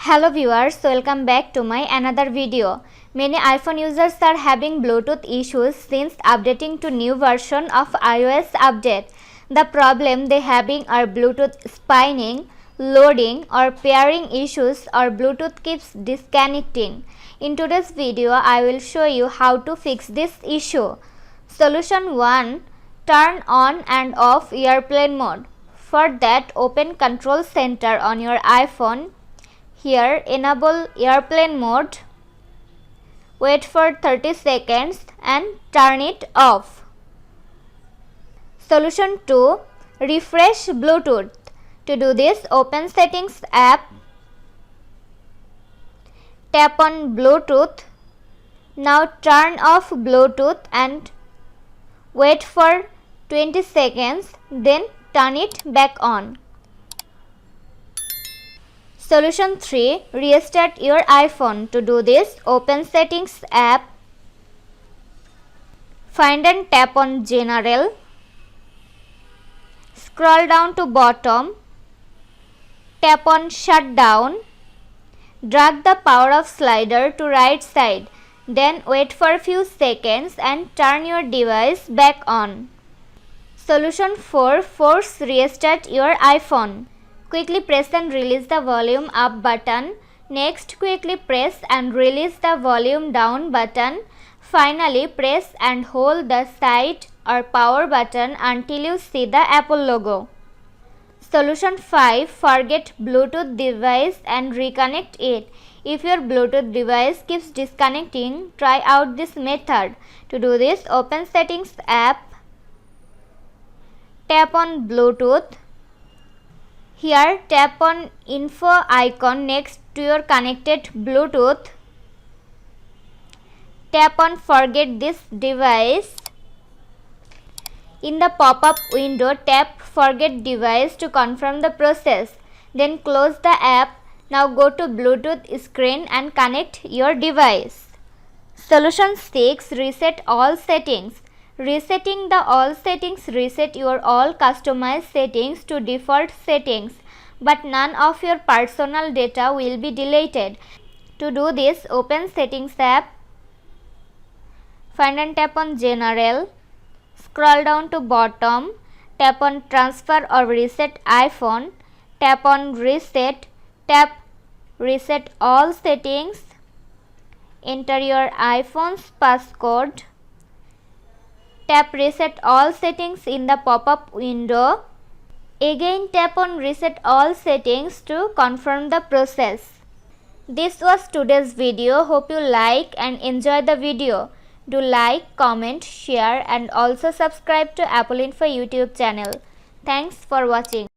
Hello viewers, welcome back to my another video. Many iPhone users are having Bluetooth issues since updating to new version of iOS update. The problem they having are Bluetooth spinning, loading or pairing issues, or Bluetooth keeps disconnecting. In today's video, I will show you how to fix this issue. Solution 1. Turn on and off airplane mode. For that, open Control Center on your iPhone. Here, enable airplane mode, wait for 30 seconds and turn it off. Solution 2. Refresh Bluetooth. To do this, open Settings app, tap on Bluetooth. Now turn off Bluetooth and wait for 20 seconds, then turn it back on. Solution 3. Restart your iPhone. To do this, open Settings app, find and tap on General, scroll down to bottom, tap on Shutdown, drag the power off slider to right side, then wait for a few seconds and turn your device back on. Solution 4. Force restart your iPhone. Quickly press and release the volume up button. Next, quickly press and release the volume down button. Finally, press and hold the side or power button until you see the Apple logo. Solution 5. Forget Bluetooth device and reconnect it. If your Bluetooth device keeps disconnecting, try out this method. To do this, open Settings app, tap on Bluetooth. Here, tap on info icon next to your connected Bluetooth. Tap on forget this device. In the pop-up window, tap forget device to confirm the process. Then close the app. Now go to Bluetooth screen and connect your device. Solution 6. Reset all settings. Resetting the all settings reset your all customized settings to default settings, but none of your personal data will be deleted. To do this, open Settings app, find and tap on General, scroll down to bottom, tap on Transfer or Reset iPhone, tap on Reset, tap Reset all settings, enter your iPhone's passcode. Tap Reset all settings in the pop-up window. Again tap on Reset all settings to confirm the process. This was today's video. Hope you like and enjoy the video. Do like, comment, share and also subscribe to Apple Info YouTube channel. Thanks for watching.